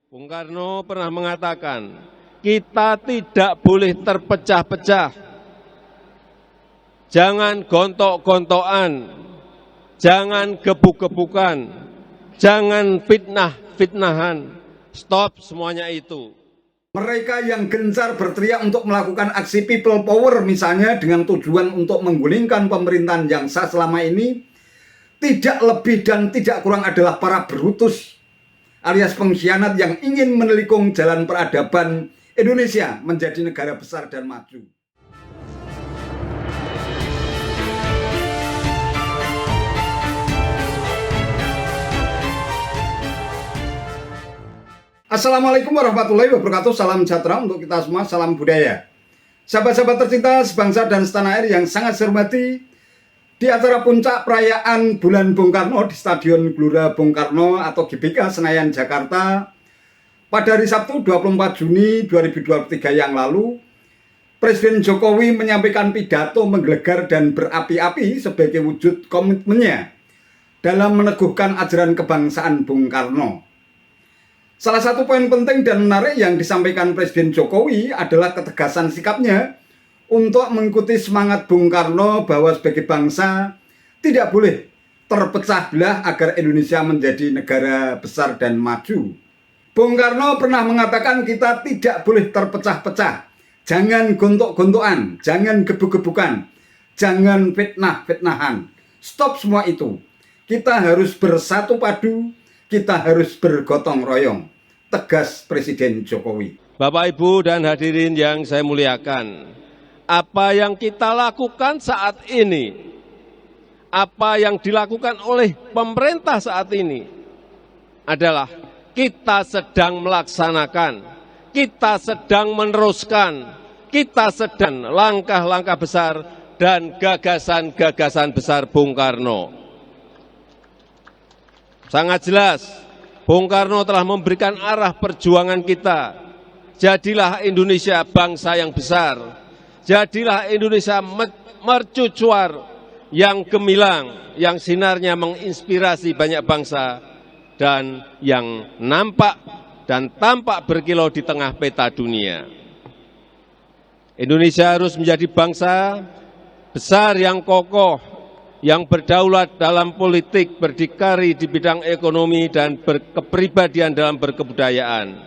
Bung Karno pernah mengatakan, kita tidak boleh terpecah-pecah. Jangan gontok-gontokan, jangan gebuk-gebukan, jangan fitnah-fitnahan. Stop semuanya itu. Mereka yang gencar berteriak untuk melakukan aksi people power misalnya dengan tujuan untuk menggulingkan pemerintahan yang sah selama ini, tidak lebih dan tidak kurang adalah para Brutus alias pengkhianat yang ingin menelikung jalan peradaban Indonesia menjadi negara besar dan maju. Assalamualaikum warahmatullahi wabarakatuh. Salam sejahtera untuk kita semua, salam budaya. Sahabat-sahabat tercinta sebangsa dan setanah air yang sangat saya hormati, di acara puncak perayaan Bulan Bung Karno di Stadion Gelora Bung Karno atau GBK Senayan, Jakarta pada hari Sabtu 24 Juni 2023 yang lalu, Presiden Jokowi menyampaikan pidato menggelegar dan berapi-api sebagai wujud komitmennya dalam meneguhkan ajaran kebangsaan Bung Karno. Salah satu poin penting dan menarik yang disampaikan Presiden Jokowi adalah ketegasan sikapnya untuk mengikuti semangat Bung Karno bahwa sebagai bangsa tidak boleh terpecah belah agar Indonesia menjadi negara besar dan maju. Bung Karno pernah mengatakan kita tidak boleh terpecah-pecah, jangan gontok-gontokan, jangan gebuk-gebukan, jangan fitnah-fitnahan. Stop semua itu. Kita harus bersatu padu, kita harus bergotong royong, tegas Presiden Jokowi. Bapak, Ibu, dan hadirin yang saya muliakan, apa yang kita lakukan saat ini, apa yang dilakukan oleh pemerintah saat ini adalah kita sedang melaksanakan, kita sedang meneruskan, kita sedang langkah-langkah besar dan gagasan-gagasan besar Bung Karno. Sangat jelas, Bung Karno telah memberikan arah perjuangan kita. Jadilah Indonesia bangsa yang besar. Jadilah Indonesia mercucuar yang gemilang, yang sinarnya menginspirasi banyak bangsa, dan yang nampak dan tampak berkilau di tengah peta dunia. Indonesia harus menjadi bangsa besar yang kokoh, yang berdaulat dalam politik, berdikari di bidang ekonomi, dan berkepribadian dalam berkebudayaan.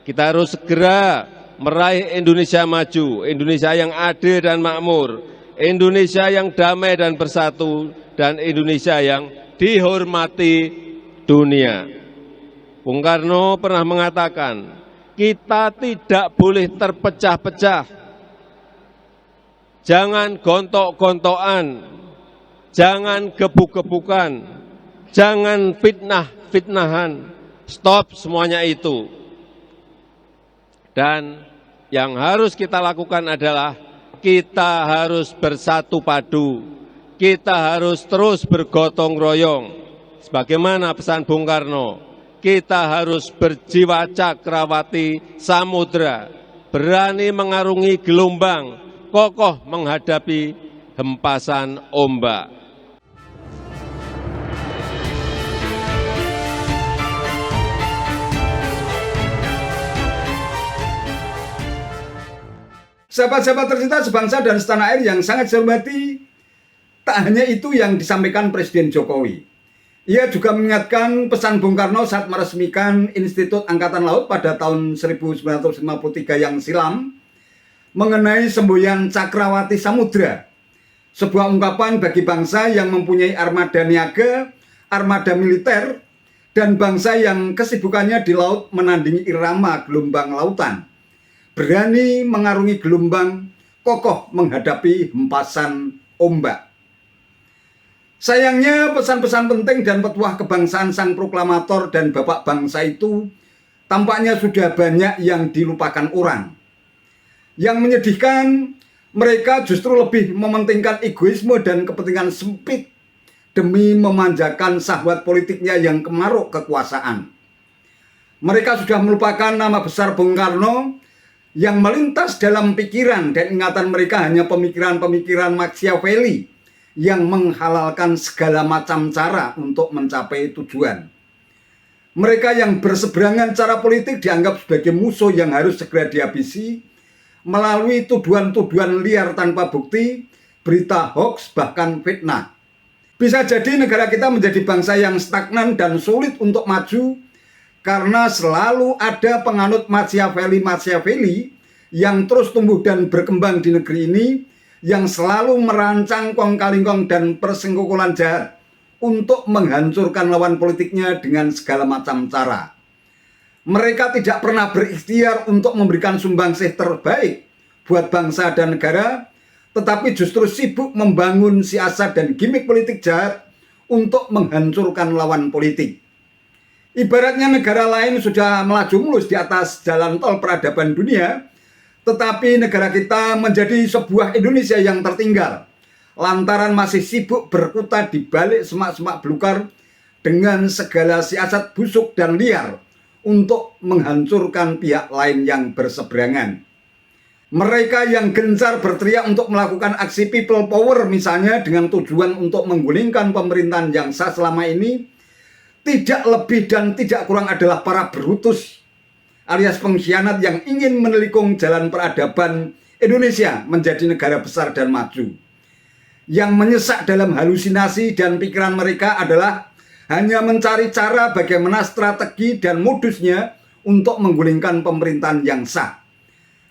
Kita harus segera meraih Indonesia maju, Indonesia yang adil dan makmur, Indonesia yang damai dan bersatu, dan Indonesia yang dihormati dunia. Bung Karno pernah mengatakan, kita tidak boleh terpecah-pecah, jangan gontok-gontokan, jangan gebuk-gebukan, jangan fitnah-fitnahan. Stop semuanya itu. Dan yang harus kita lakukan adalah kita harus bersatu padu, kita harus terus bergotong royong. Sebagaimana pesan Bung Karno, kita harus berjiwa cakrawati samudra, berani mengarungi gelombang, kokoh menghadapi hempasan ombak. Sahabat-sahabat tercinta sebangsa dan setanah air yang sangat saya hormati, tak hanya itu yang disampaikan Presiden Jokowi. Ia juga mengingatkan pesan Bung Karno saat meresmikan Institut Angkatan Laut pada tahun 1953 yang silam mengenai semboyan Cakrawati Samudra, sebuah ungkapan bagi bangsa yang mempunyai armada niaga, armada militer, dan bangsa yang kesibukannya di laut menandingi irama gelombang lautan, berani mengarungi gelombang, kokoh menghadapi hempasan ombak. Sayangnya pesan-pesan penting dan petuah kebangsaan sang proklamator dan bapak bangsa itu tampaknya sudah banyak yang dilupakan orang. Yang menyedihkan, mereka justru lebih mementingkan egoisme dan kepentingan sempit demi memanjakan syahwat politiknya yang kemaruk kekuasaan. Mereka sudah melupakan nama besar Bung Karno yang melintas dalam pikiran dan ingatan mereka hanya pemikiran-pemikiran Machiavelli yang menghalalkan segala macam cara untuk mencapai tujuan. Mereka yang berseberangan cara politik dianggap sebagai musuh yang harus segera dihabisi melalui tuduhan-tuduhan liar tanpa bukti, berita hoax, bahkan fitnah. Bisa jadi negara kita menjadi bangsa yang stagnan dan sulit untuk maju karena selalu ada penganut Machiavelli yang terus tumbuh dan berkembang di negeri ini, yang selalu merancang kong-kalingkong dan persengkokolan jahat untuk menghancurkan lawan politiknya dengan segala macam cara. Mereka tidak pernah berikhtiar untuk memberikan sumbangsih terbaik buat bangsa dan negara, tetapi justru sibuk membangun siasat dan gimmick politik jahat untuk menghancurkan lawan politik. Ibaratnya negara lain sudah melaju mulus di atas jalan tol peradaban dunia, tetapi negara kita menjadi sebuah Indonesia yang tertinggal, lantaran masih sibuk berkutat di balik semak-semak belukar dengan segala siasat busuk dan liar untuk menghancurkan pihak lain yang berseberangan. Mereka yang gencar berteriak untuk melakukan aksi people power misalnya dengan tujuan untuk menggulingkan pemerintahan yang sah selama ini, tidak lebih dan tidak kurang adalah para Brutus alias pengkhianat yang ingin menelikung jalan peradaban Indonesia menjadi negara besar dan maju. Yang menyesak dalam halusinasi dan pikiran mereka adalah hanya mencari cara bagaimana strategi dan modusnya untuk menggulingkan pemerintahan yang sah.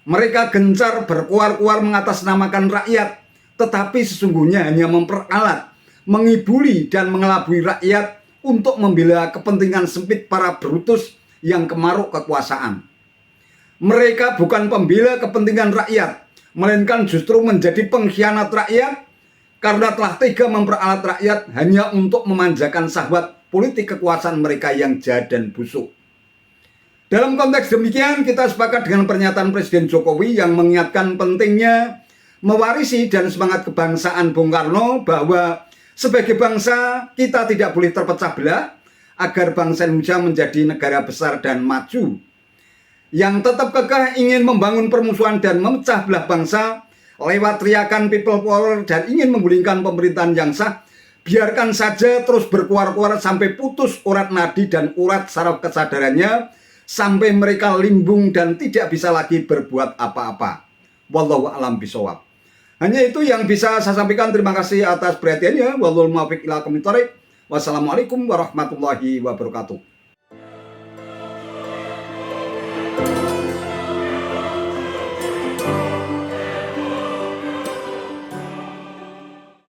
Mereka gencar berkuar-kuar mengatasnamakan rakyat, tetapi sesungguhnya hanya memperalat, mengibuli dan mengelabui rakyat untuk membela kepentingan sempit para Brutus yang kemaruk kekuasaan. Mereka bukan pembela kepentingan rakyat, melainkan justru menjadi pengkhianat rakyat karena telah tega memperalat rakyat hanya untuk memanjakan syahwat politik kekuasaan mereka yang jahat dan busuk. Dalam konteks demikian, kita sepakat dengan pernyataan Presiden Jokowi yang mengingatkan pentingnya mewarisi dan semangat kebangsaan Bung Karno bahwa sebagai bangsa kita tidak boleh terpecah belah agar bangsa Indonesia menjadi negara besar dan maju. Yang tetap kekeh ingin membangun permusuhan dan memecah belah bangsa lewat teriakan people power dan ingin menggulingkan pemerintahan yang sah, biarkan saja terus berkuar-kuar sampai putus urat nadi dan urat saraf kesadarannya, sampai mereka limbung dan tidak bisa lagi berbuat apa-apa. Wallahu a'lam bishawab. Hanya itu yang bisa saya sampaikan. Terima kasih atas perhatiannya. Wallahul muwaffiq ila aqwamit thoriq. Wassalamualaikum warahmatullahi wabarakatuh.